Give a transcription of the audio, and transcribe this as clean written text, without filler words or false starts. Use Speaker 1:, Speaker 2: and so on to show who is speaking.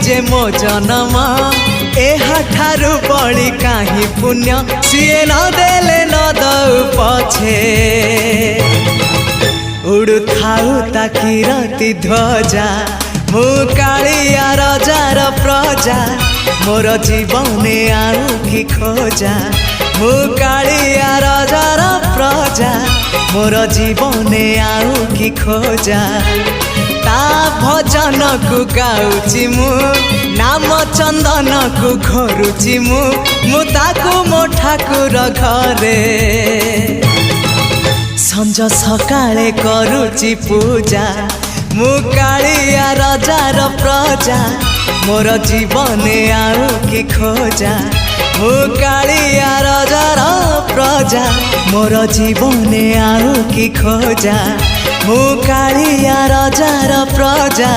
Speaker 1: जे मो जन्म एहाठारु बड़ी काहि पुण्य सीए न देले न दउ पछे उड़ु थाउ ताकि रति ध्वजा मु कालिया रजार प्रजा मोर जीवने आउ कि खोजा मु कालिया रजार प्रजा मोर जीवने आउ कि खोजा ता भजन को गाउची मु नाम चंदन को घरुची मु ताकू मो ठाकुर घरे संज सकाळे करुची पूजा मु कालिया रजार प्रजा मोर जीवने आउ कि खोजा मु कालिया रजार प्रजा मोर जीवने आउ कि खोजा मु कालिया रजार प्रजा।